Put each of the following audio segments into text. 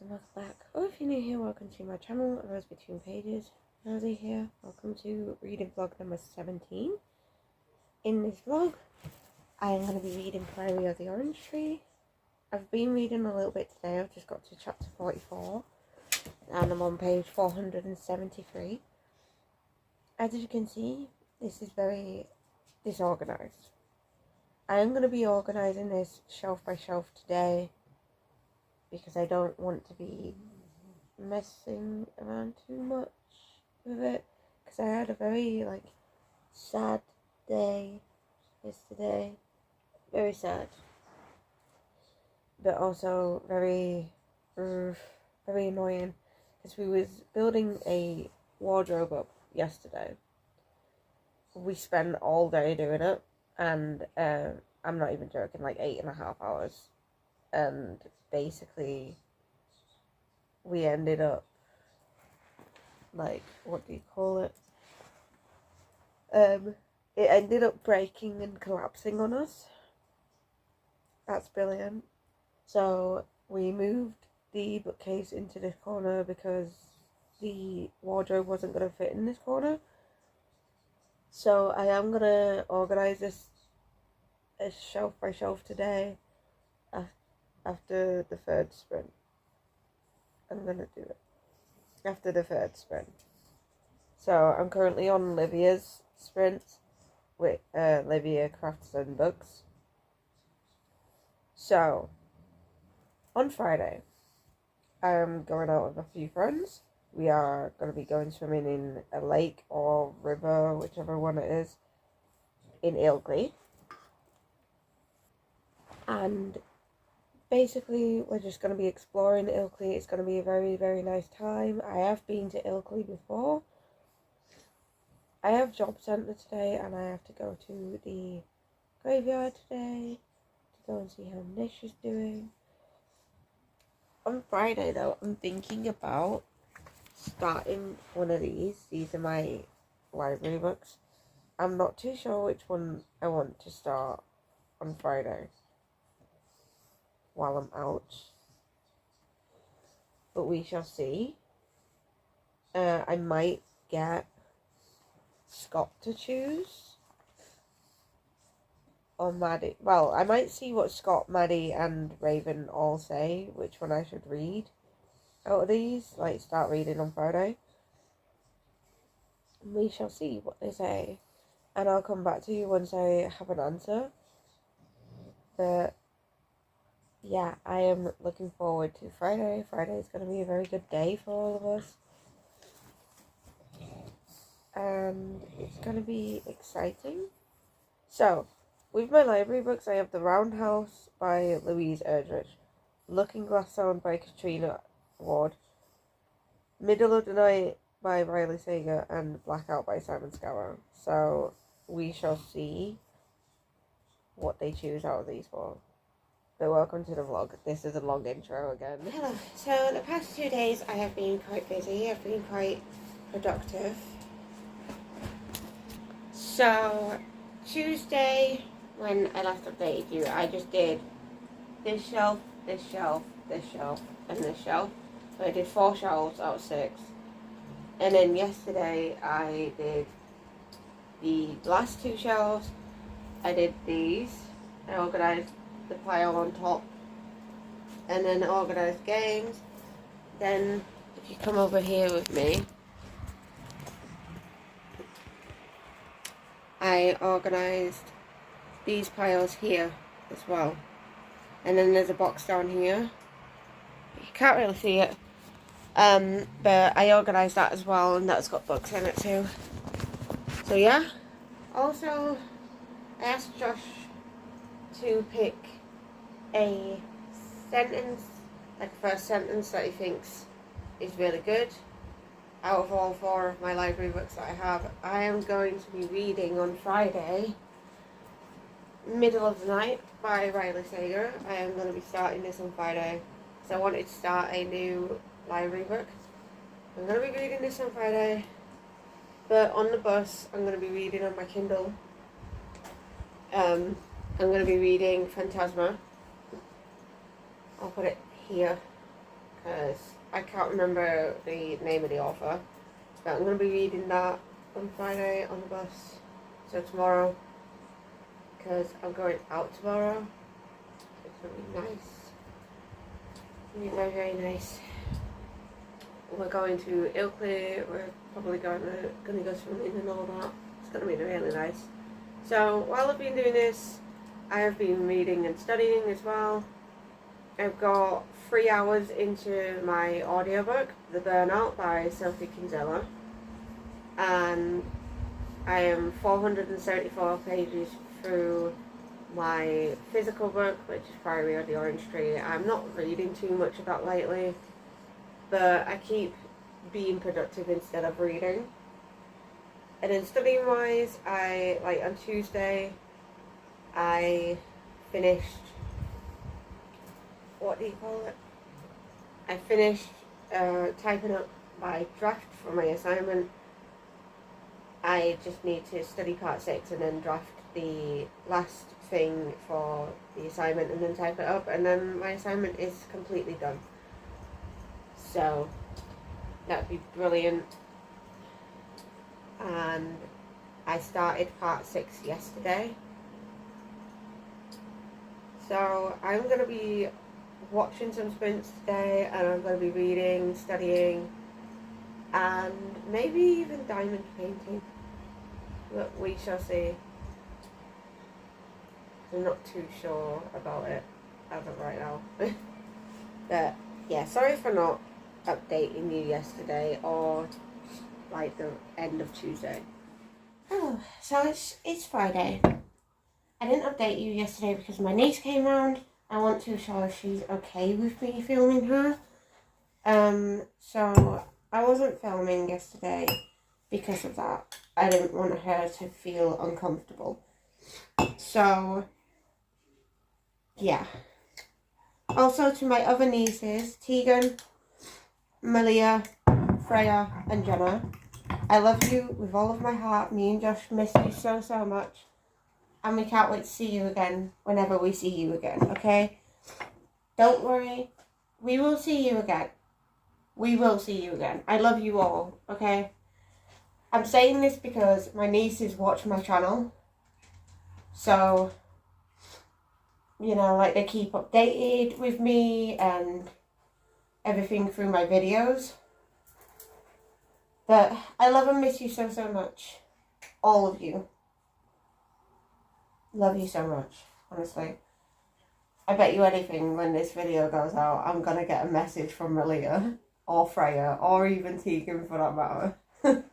and welcome back. Or if you're new here, welcome to my channel, A Rose Between Pages. Rosie here. Welcome to reading vlog number 17. In this vlog, I am going to be reading Priory of the Orange Tree. I've been reading a little bit today. I've just got to chapter 44 and I'm on page 473. As you can see, this is very disorganised. I am going to be organising this shelf by shelf today, because I don't want to be messing around too much with it, because I had a very sad day yesterday, very sad, but also very annoying, because we was building a wardrobe up yesterday. We spent all day doing it, and I'm not even joking, 8.5 hours. And basically, we ended up, what do you call it? It ended up breaking and collapsing on us. That's brilliant. So we moved the bookcase into this corner because the wardrobe wasn't going to fit in this corner. So I am going to organise this shelf by shelf today. After the third sprint. I'm going to do it after the third sprint. So I'm currently on Olivia's sprint with Olivia Crafts and Books. So on Friday, I am going out with a few friends. We are going to be going swimming in a lake or river, whichever one it is, in Ilkley. And basically, we're just going to be exploring Ilkley. It's going to be a very, very nice time. I have been to Ilkley before. I have job centre today, and I have to go to the graveyard today to go and see how Nish is doing. On Friday, though, I'm thinking about starting one of these. These are my library books. I'm not too sure which one I want to start on Friday while I'm out, but we shall see. I might get Scott to choose, or Maddie. Well, I might see what Scott, Maddie and Raven all say, which one I should read out of these, start reading on Friday. We shall see what they say, and I'll come back to you once I have an answer. But yeah, I am looking forward to Friday. Friday is going to be a very good day for all of us. And it's going to be exciting. So, with my library books, I have The Roundhouse by Louise Erdrich, Looking Glass Sound by Katrina Ward, Middle of the Night by Riley Sager, and Blackout by Simon Scarrow. So, we shall see what they choose out of these four. But welcome to the vlog. This is a long intro again. Hello. So the past 2 days I have been quite busy. I've been quite productive. So Tuesday, when I last updated you, I just did this shelf, this shelf, this shelf, and this shelf. So I did 4 shelves out of 6. And then yesterday I did the last 2 shelves. I did these. I organised the pile on top, and then organised games. Then if you come over here with me, I organised these piles here as well, and then there's a box down here. You can't really see it, but I organised that as well, and that's got books in it too. So yeah. Also, I asked Josh to pick a sentence, first sentence that he thinks is really good out of all 4 of my library books that I have. I am going to be reading on Friday Middle of the Night by Riley Sager. I am going to be starting this on Friday, so I wanted to start a new library book. I'm going to be reading this on Friday, but on the bus I'm going to be reading on my Kindle. I'm going to be reading Phantasma. I'll put it here because I can't remember the name of the author, but I'm going to be reading that on Friday on the bus, so tomorrow, because I'm going out tomorrow. It's going to be nice. It's going to be very, very nice. We're going to Ilkley, we're probably going to go swimming and all that. It's going to be really nice. So while I've been doing this, I have been reading and studying as well. I've got 3 hours into my audiobook, The Burnout by Sophie Kinsella, and I am 474 pages through my physical book, which is Priory of the Orange Tree. I'm not reading too much of that lately, but I keep being productive instead of reading. And then studying wise, on Tuesday, I finished, what do you call it? I finished typing up my draft for my assignment. I just need to study part 6 and then draft the last thing for the assignment and then type it up, and then my assignment is completely done. So that would be brilliant. And I started part 6 yesterday. So I'm going to be watching some sprints today, and I'm going to be reading, studying, and maybe even diamond painting. But we shall see. I'm not too sure about it as of right now. But yeah, sorry for not updating you yesterday or like the end of Tuesday. Oh, so it's Friday. I didn't update you yesterday because my niece came round. I want to show her she's okay with me filming her. So I wasn't filming yesterday because of that. I didn't want her to feel uncomfortable. So yeah. Also to my other nieces, Tegan, Malia, Freya and Jenna, I love you with all of my heart. Me and Josh miss you so, so much. And we can't wait to see you again whenever we see you again, okay? Don't worry. We will see you again. We will see you again. I love you all, okay? I'm saying this because my nieces watch my channel. So, you know, like they keep updated with me and everything through my videos. But I love and miss you so, so much. All of you. Love you so much, honestly. I bet you anything when this video goes out, I'm going to get a message from Malia, or Freya, or even Tegan for that matter.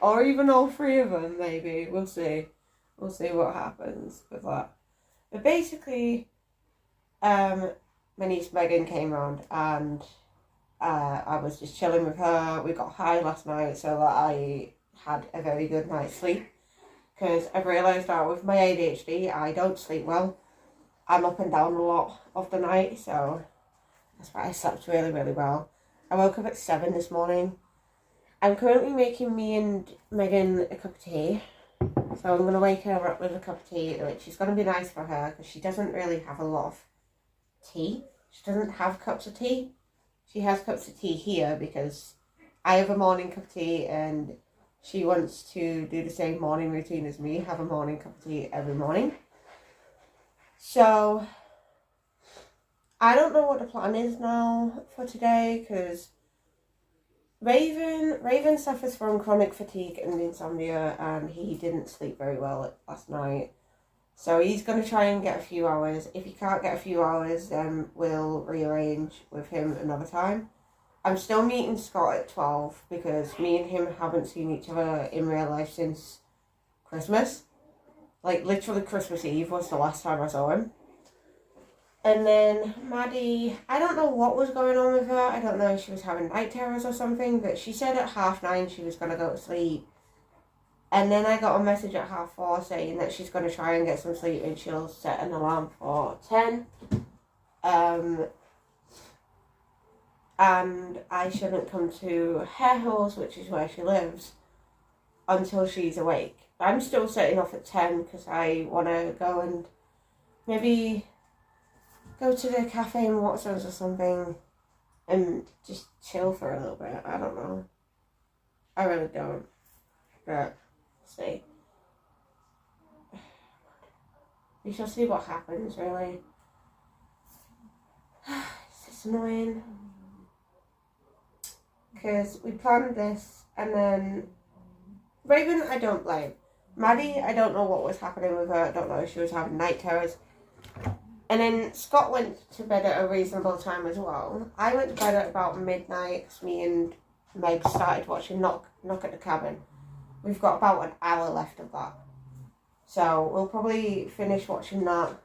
Or even all 3 of them, maybe. We'll see. We'll see what happens with that. But basically, my niece Megan came round and I was just chilling with her. We got high last night so that I had a very good night's sleep. Because I've realised that with my ADHD, I don't sleep well. I'm up and down a lot of the night, so that's why I slept really, really well. I woke up at 7 this morning. I'm currently making me and Megan a cup of tea. So I'm going to wake her up with a cup of tea, which is going to be nice for her because she doesn't really have a lot of tea. She doesn't have cups of tea. She has cups of tea here because I have a morning cup of tea and she wants to do the same morning routine as me, have a morning cup of tea every morning. So I don't know what the plan is now for today because Raven suffers from chronic fatigue and insomnia, and he didn't sleep very well last night. So he's going to try and get a few hours. If he can't get a few hours, then we'll rearrange with him another time. I'm still meeting Scott at 12 because me and him haven't seen each other in real life since Christmas. Like, literally Christmas Eve was the last time I saw him. And then Maddie, I don't know what was going on with her. I don't know if she was having night terrors or something, but she said at 9:30 she was going to go to sleep. And then I got a message at 4:30 saying that she's going to try and get some sleep and she'll set an alarm for 10. And I shouldn't come to Hare Hills, which is where she lives, until she's awake. I'm still setting off at 10 because I want to go and maybe go to the cafe in Watson's or something and just chill for a little bit. I don't know. I really don't. But see. We shall see what happens, really. It's just annoying. Because we planned this, and then Raven, I don't blame. Maddie, I don't know what was happening with her. I don't know if she was having night terrors. And then Scott went to bed at a reasonable time as well. I went to bed at about midnight because me and Meg started watching Knock at the Cabin. We've got about an hour left of that. So we'll probably finish watching that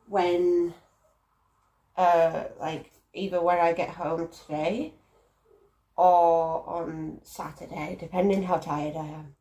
when, either when I get home today or on Saturday, depending how tired I am.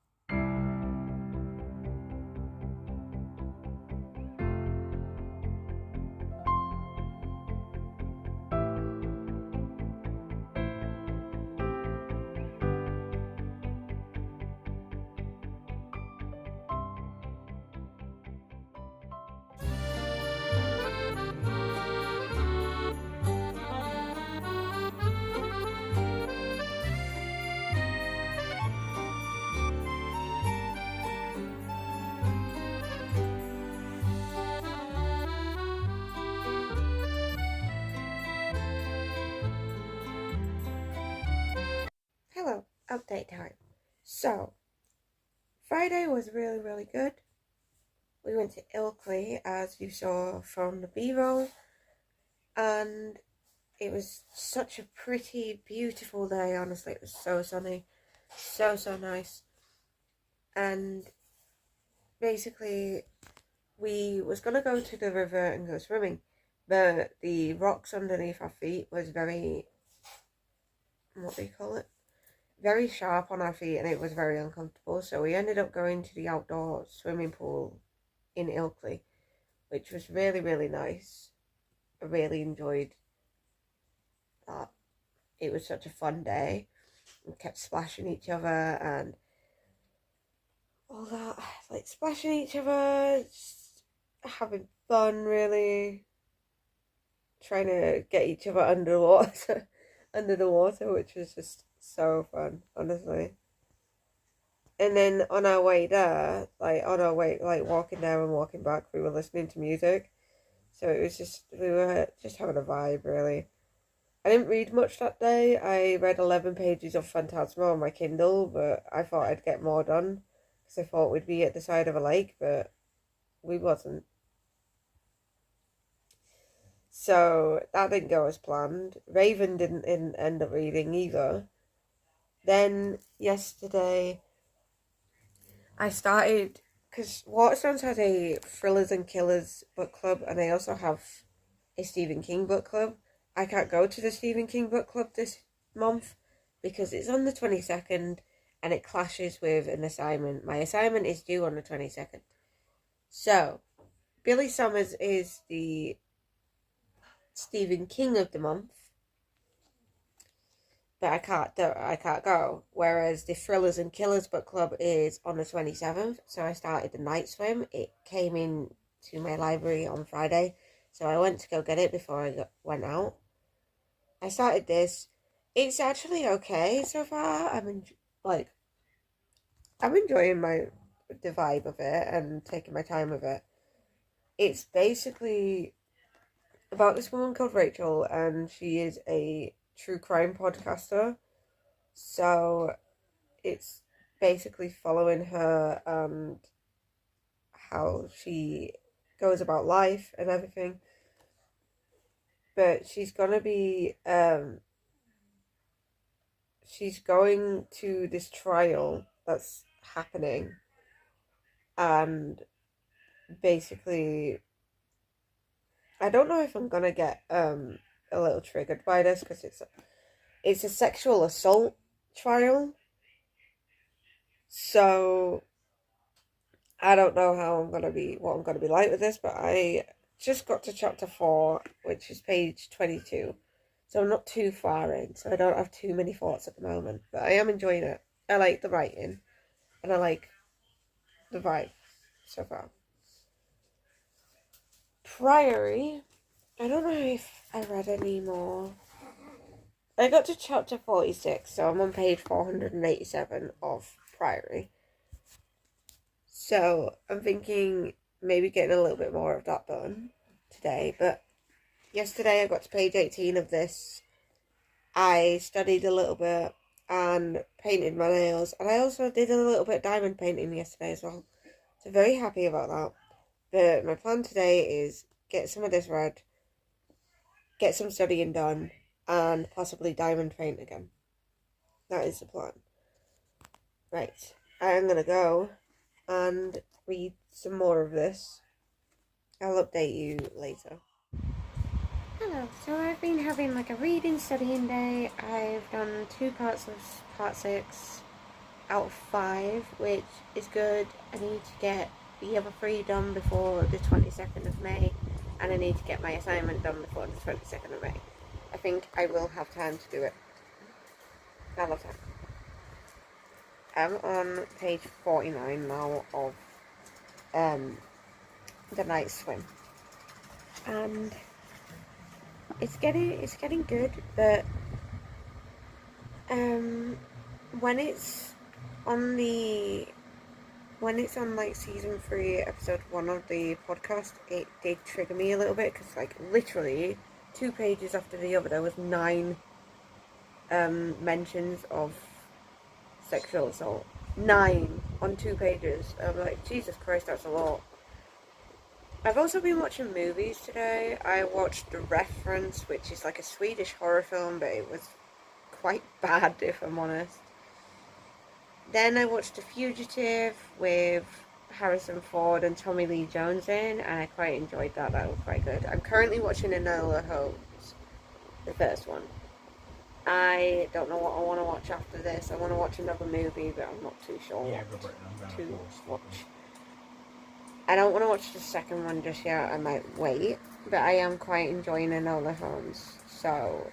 Hello, update time. So, Friday was really, really good. We went to Ilkley, as you saw from the B-roll, and it was such a pretty, beautiful day, honestly. It was so sunny, so nice. And basically, we was going to go to the river and go swimming, but the rocks underneath our feet was very, what do you call it? Very sharp on our feet, and it was very uncomfortable. So we ended up going to the outdoor swimming pool in Ilkley, which was really, really nice. I really enjoyed that. It was such a fun day. We kept splashing each other and all that, like splashing each other, just having fun, really. Trying to get each other under the water, which was just so fun, honestly. And then on our way there, walking there and walking back, we were listening to music. So it was just, we were just having a vibe, really. I didn't read much that day. I read 11 pages of Phantasma on my Kindle, but I thought I'd get more done because I thought we'd be at the side of a lake, but we wasn't. So that didn't go as planned. Raven didn't end up reading either. Then yesterday, I started, because Waterstones has a Thrillers and Killers book club, and they also have a Stephen King book club. I can't go to the Stephen King book club this month because it's on the 22nd and it clashes with an assignment. My assignment is due on the 22nd. So, Billy Summers is the Stephen King of the month, but I can't go. Whereas the Thrillers and Killers book club is on the 27th, so I started the night swim. It came in to my library on Friday, so I went to go get it before I went out. I started this. It's actually okay so far. I'm enjoying the vibe of it and taking my time with it. It's basically about this woman called Rachel, and she is a true crime podcaster. So it's basically following her and how she goes about life and everything. But she's gonna be she's going to this trial that's happening, and basically I don't know if I'm gonna get a little triggered by this because it's a sexual assault trial. So I don't know what I'm gonna be like with this, but I just got to chapter 4, which is page 22. So I'm not too far in, so I don't have too many thoughts at the moment. But I am enjoying it. I like the writing, and I like the vibe so far. Priory, I don't know if I read any more. I got to chapter 46, so I'm on page 487 of Priory. So I'm thinking maybe getting a little bit more of that done today. But yesterday I got to page 18 of this. I studied a little bit and painted my nails. And I also did a little bit of diamond painting yesterday as well. So very happy about that. But my plan today is get some of this read, get some studying done, and possibly diamond paint again. That is the plan. Right, I'm gonna go and read some more of this. I'll update you later. Hello, so I've been having like a reading studying day. I've done 2 parts of part 6 out of 5, which is good. I need to get the other 3 done before the 22nd of May, and I need to get my assignment done before the 22nd of May. I think I will have time to do it. I'll have time. I'm on page 49 now of The Night Swim, and it's getting good, but when it's on like season 3 episode 1 of the podcast, it did trigger me a little bit, because like literally 2 pages after the other there was 9 mentions of sexual assault. 9 on 2 pages. I'm like, Jesus Christ, that's a lot. I've also been watching movies today. I watched The Reference, which is like a Swedish horror film, but it was quite bad, if I'm honest. Then I watched The Fugitive with Harrison Ford and Tommy Lee Jones in, and I quite enjoyed that. That was quite good. I'm currently watching Enola Holmes, the first one. I don't know what I want to watch after this. I want to watch another movie, but I'm not too sure what to watch. I don't want to watch the second one just yet. I might wait, but I am quite enjoying Enola Holmes, so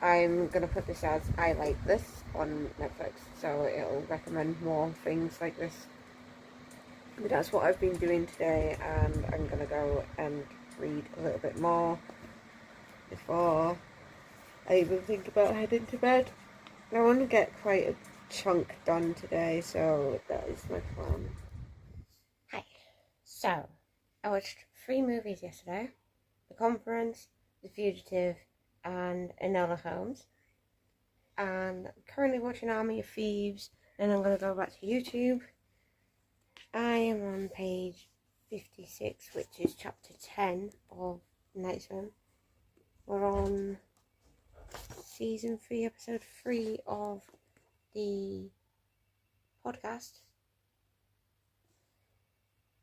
I'm going to put this as I like this on Netflix, so it'll recommend more things like this. But that's what I've been doing today, and I'm going to go and read a little bit more before I even think about heading to bed. I want to get quite a chunk done today, so that is my plan. Hi. So, I watched 3 movies yesterday. The Conference, The Fugitive, and Enola Holmes. And I'm currently watching Army of Thieves, and I'm going to go back to YouTube. I am on page 56, which is chapter 10 of Night Swim. We're on season 3, episode 3 of the podcast.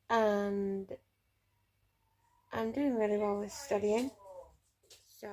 And I'm doing really well with studying. So